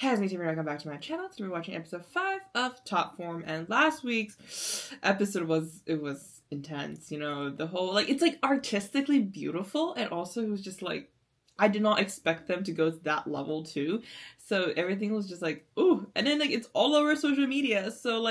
Hey, it's me, Timmy. Welcome back to my channel. Today we're watching episode 5 of Top Form, and last week's episode was intense. You know, the whole it's artistically beautiful, and also it was just I did not expect them to go to that level too. So everything was just ooh, and then it's all over social media. So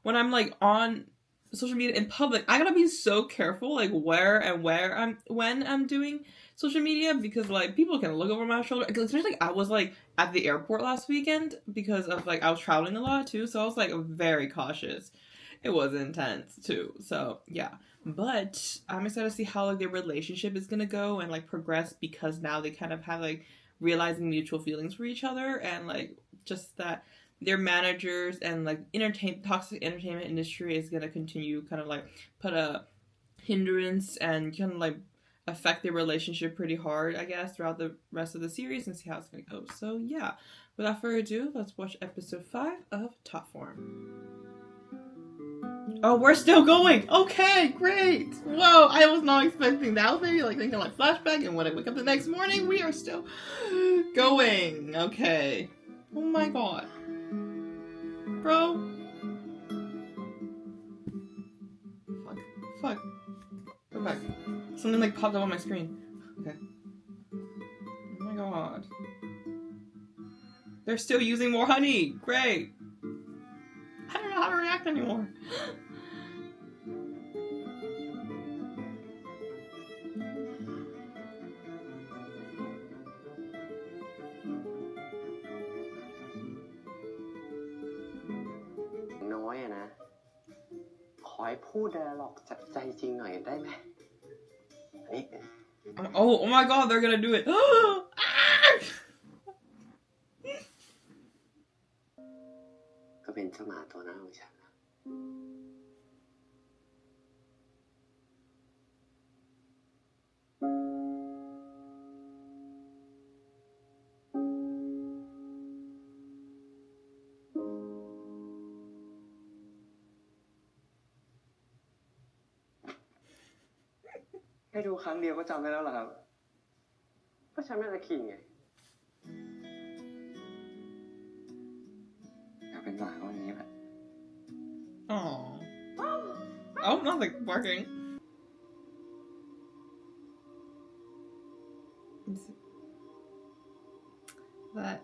when I'm on social media in public, I gotta be so careful when I'm doing social media, because people can look over my shoulder, especially I was at the airport last weekend because of I was traveling a lot too, so I was very cautious. It was intense too, so yeah, but I'm excited to see how their relationship is gonna go and progress, because now they kind of have realizing mutual feelings for each other, and just that their managers and toxic entertainment industry is gonna continue kind of put a hindrance and kind of affect their relationship pretty hard, I guess, throughout the rest of the series, and see how it's gonna go. So yeah, without further ado, let's watch episode 5 of Top Form. Oh, we're still going! Okay, great! Whoa, I was not expecting that. I was maybe thinking flashback, and when I wake up the next morning, we are still going. Okay. Oh my god. Bro. Fuck. Go back. Something popped up on my screen. Okay. Oh my god. They're still using more honey! Great! I don't know how to react anymore. Oh my god, they're gonna do it. ก็เป็นเจ้าหมาตัวน้อยของฉันนะให้ดูครั้งเดียวก็จำได้แล้วเหรอครับก็ฉันไม่ตะขิงไงอยากเป็นหมาก็อย่างนี้แหละ Oh, not barking. That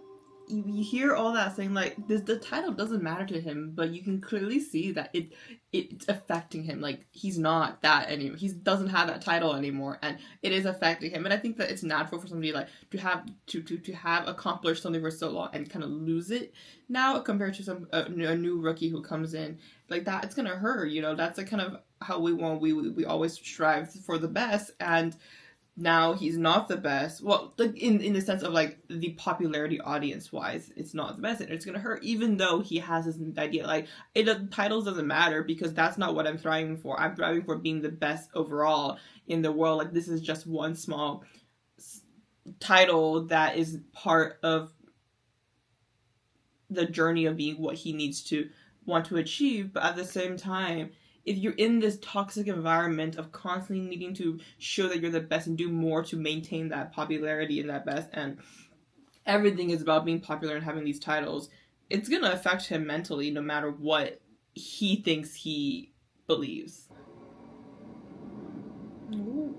you hear all that saying the title doesn't matter to him, but you can clearly see that it's affecting him. He's not that anymore. He doesn't have that title anymore, and it is affecting him. And I think that it's natural for somebody to have accomplished something for so long and kind of lose it now, compared to a new rookie who comes in that. It's gonna hurt, That's kind of how we always strive for the best, and now he's not the best. Well, in the sense of the popularity audience wise, it's not the best, and it's gonna hurt, even though he has this idea titles doesn't matter, because that's not what I'm thriving for. I'm thriving for being the best overall in the world. This is just one small title that is part of the journey of being what he needs to want to achieve. But at the same time, if you're in this toxic environment of constantly needing to show that you're the best and do more to maintain that popularity and that best, and everything is about being popular and having these titles, it's gonna affect him mentally no matter what he thinks he believes. Ooh.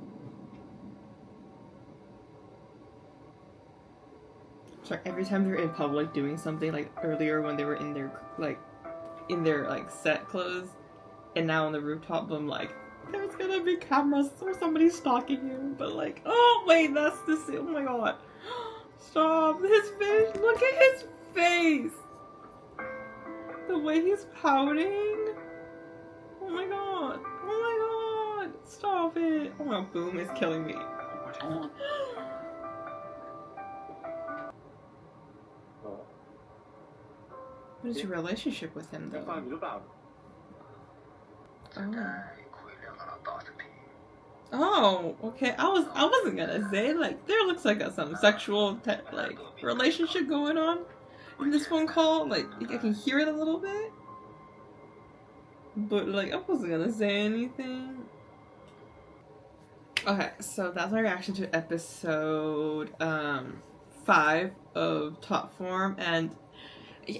Sorry, every time they're in public doing something, earlier when they were in their set clothes, and now on the rooftop, I'm there's gonna be cameras or somebody stalking you, but oh wait, that's the scene. Oh my god. Stop. His face. Look at his face. The way he's pouting. Oh my god. Oh my god. Stop it. Oh my god, Boom is killing me. What is your relationship with him though? Oh, okay. I wasn't gonna say there looks some sexual relationship going on in this phone call. I can hear it a little bit, but I wasn't gonna say anything. Okay, so that's my reaction to episode 5 of Top Form, and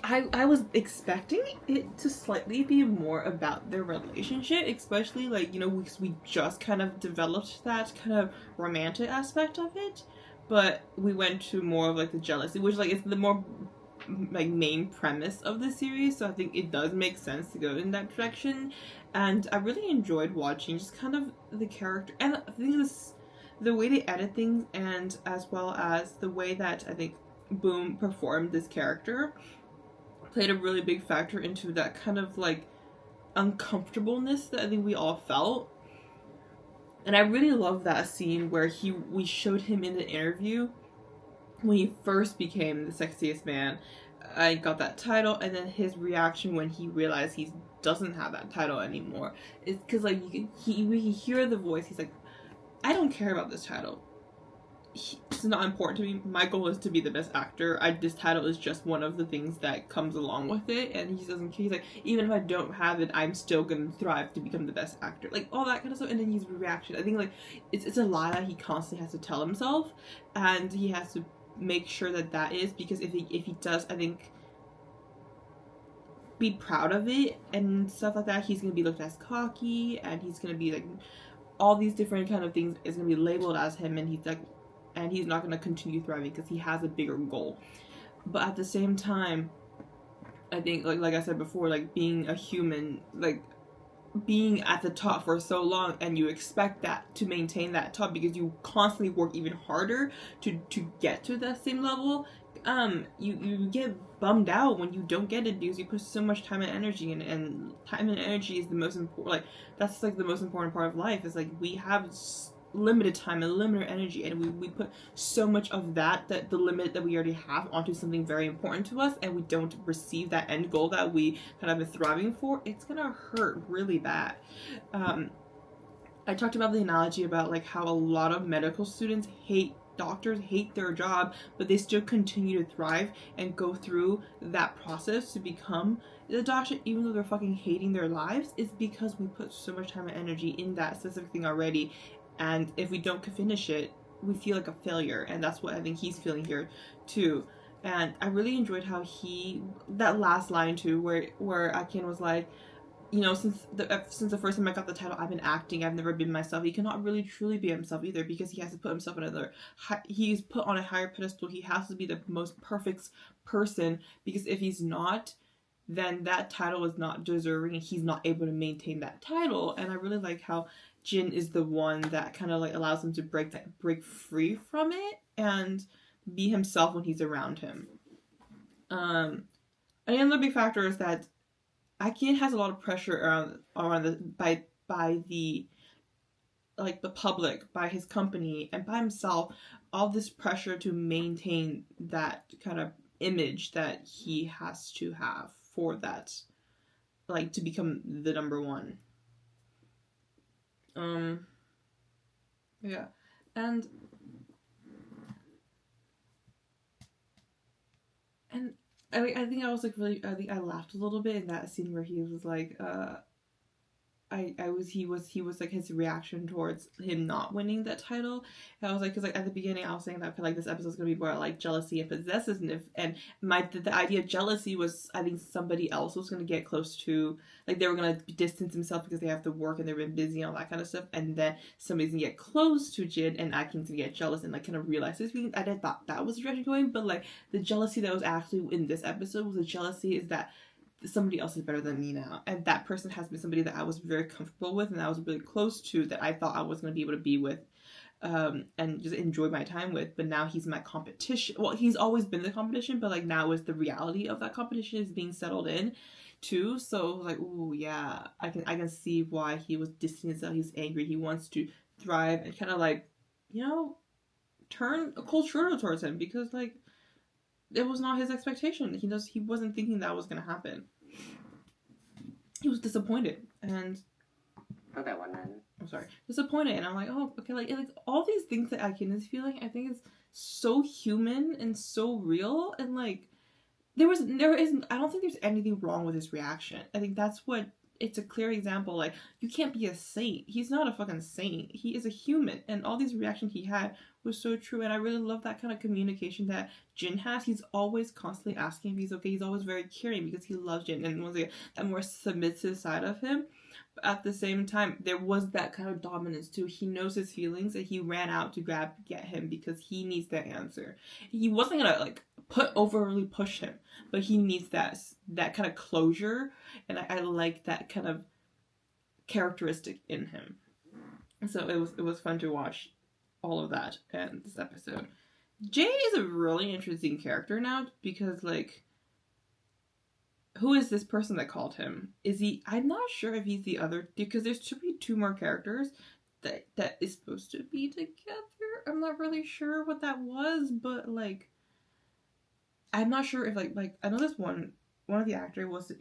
I was expecting it to slightly be more about their relationship, especially like, you know, we just kind of developed that kind of romantic aspect of it, but we went to more of like the jealousy, which like is the more like main premise of the series, so I think it does make sense to go in that direction. And I really enjoyed watching just kind of the character, and I think the way they edit things, and as well as the way that I think Boom performed this character played a really big factor into that kind of like uncomfortableness that I think we all felt. And I really love that scene where we showed him in the interview when he first became the sexiest man. I got that title, and then his reaction when he realized he doesn't have that title anymore. It's because like he hear the voice. He's like, I don't care about this title. It's not important to me. My goal is to be the best actor. This title is just one of the things that comes along with it, and he doesn't care. He's like, even if I don't have it, I'm still gonna thrive to become the best actor. Like all that kind of stuff. And then his reaction. I think like it's a lie that he constantly has to tell himself, and he has to make sure that is, because if he does, I think, be proud of it and stuff like that, he's gonna be looked as cocky, and he's gonna be like all these different kind of things is gonna be labeled as him, and he's like. And he's not going to continue thriving because he has a bigger goal. But at the same time, I think, like I said before, like being a human, like being at the top for so long, and you expect that to maintain that top because you constantly work even harder to get to that same level. You get bummed out when you don't get it because you put so much time and energy in, and time and energy is the most important. Like that's like the most important part of life. Is like we have limited time and limited energy, and we put so much of that the limit that we already have onto something very important to us, and we don't receive that end goal that we kind of been thriving for. It's gonna hurt really bad. I talked about the analogy about like how a lot of medical students doctors hate their job, but they still continue to thrive and go through that process to become the doctor, even though they're fucking hating their lives. It's because we put so much time and energy in that specific thing already. And if we don't finish it, we feel like a failure. And that's what I think he's feeling here, too. And I really enjoyed how that last line, too, where Akin was like, you know, since the first time I got the title, I've been acting, I've never been myself. He cannot really truly be himself either, because he has to put himself in he's put on a higher pedestal. He has to be the most perfect person, because if he's not, then that title is not deserving, and he's not able to maintain that title. And I really like how Jin is the one that kind of like allows him to break free from it and be himself when he's around him. Another big factor is that Akin has a lot of pressure around by the like the public, by his company, and by himself. All this pressure to maintain that kind of image that he has to have for that, like to become the number one. Yeah, and I think I was like really, I think I laughed a little bit in that scene where he was like, he was like his reaction towards him not winning that title. And I was like, because like at the beginning I was saying that I feel like this episode's gonna be more like jealousy and possessiveness, and the idea of jealousy was, I think somebody else was gonna get close to, like they were gonna distance himself because they have to work and they've been busy and all that kind of stuff, and then somebody's gonna get close to Jin, and Akin's gonna get jealous and like kind of realize this. I thought that was the direction going, but like the jealousy that was actually in this episode was the jealousy is that somebody else is better than me now, and that person has been somebody that I was very comfortable with and I was really close to, that I thought I was going to be able to be with and just enjoy my time with, but now he's my competition. Well, he's always been the competition, but like now is the reality of that competition is being settled in too. So like, ooh, yeah, I can see why he was distancing himself. He's angry, he wants to thrive, and kind of like, you know, turn a cold shoulder towards him, because like it was not his expectation. He wasn't thinking that was going to happen. He was disappointed, and I'm sorry, disappointed, and I'm like, oh, okay, like all these things that Akin is feeling, I think is so human and so real, and like there isn't, I don't think there's anything wrong with his reaction. I think that's what it's a clear example, like, you can't be a saint. He's not a fucking saint. He is a human, and all these reactions he had was so true, and I really love that kind of communication that Jin has. He's always constantly asking if he's okay. He's always very caring because he loves Jin, and once again, that more submissive side of him. But at the same time, there was that kind of dominance too. He knows his feelings, and he ran out to get him because he needs that answer. He wasn't gonna like overly push him, but he needs that kind of closure, and I like that kind of characteristic in him. So it was fun to watch all of that in this episode. Jade is a really interesting character now because, like, who is this person that called him? Is he? I'm not sure if he's the other, because there's to be two more characters that is supposed to be together. I'm not really sure what that was, but like, I'm not sure if like I know this one of the actors was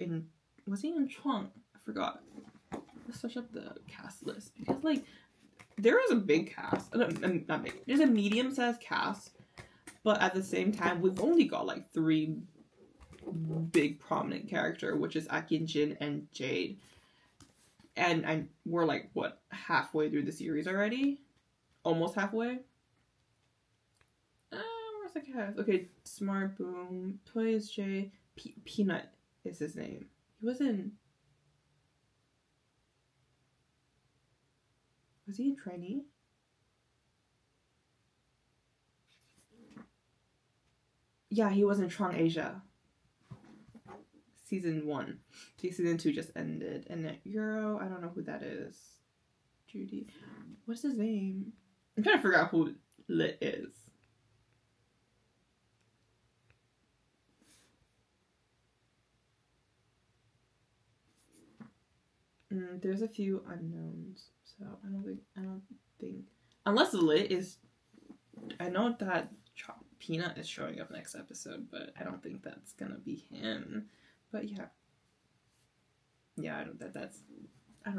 he in Chuang? I forgot. Let's search up the cast list because like there is a big cast. Not big. There's a medium-sized cast, but at the same time, we've only got like 3 big prominent character, which is Aki, Jin, and Jade. And we're like, what, halfway through the series already? Almost halfway? Where's the cast? Okay, Smart Boom, Toy is Jay, Peanut is his name. He was he a trainee? Yeah, he was in Trong Asia. Season 1. Season 2 just ended. And then Euro, I don't know who that is. Judy. What's his name? I'm trying to figure out who Lit is. There's a few unknowns. So I don't think unless Lit is, I know that Peanut is showing up next episode, but I don't think that's gonna be him. But yeah, I don't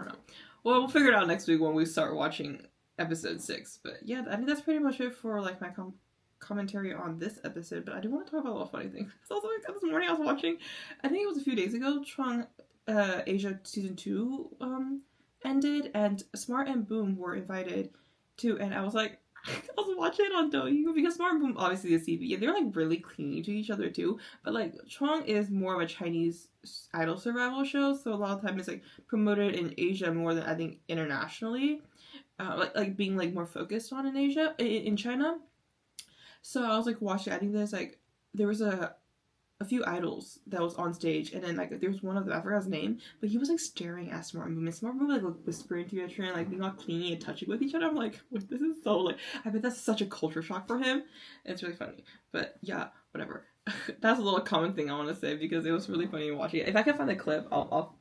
know. Well, we'll figure it out next week when we start watching episode 6. But yeah, I think that's pretty much it for like my commentary on this episode. But I do want to talk about a little funny thing. So also, like, this morning I was watching, I think it was a few days ago, Trong Asia season 2 ended, and Smart and Boom were invited to, and I was like, I was watching it on Douyin because Smart and Boom obviously is CB, and they're like really clingy to each other too. But like Trong is more of a Chinese idol survival show, so a lot of time it's like promoted in Asia more than I think internationally, like being like more focused on in Asia, in China. So I was like watching. I think there was a few idols that was on stage, and then like there was one of them, I forgot his name, but he was like staring at Smart Boom, and Smart Boom like whispering to each other and like being all clingy and touching with each other. I'm like, wait, this is so like, I bet that's such a culture shock for him. And it's really funny. But yeah, whatever. That's a little common thing I want to say because it was really funny watching it. If I can find the clip, I'll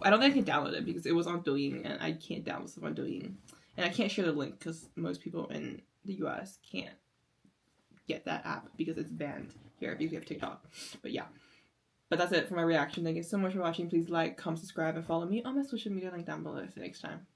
I don't think I can download it because it was on Douyin and I can't download stuff on Douyin, and I can't share the link because most people in the US can't get that app because it's banned here because you have TikTok. But yeah, but that's it for my reaction. Thank you so much for watching. Please like, comment, subscribe, and follow me on my social media link down below. See you next time.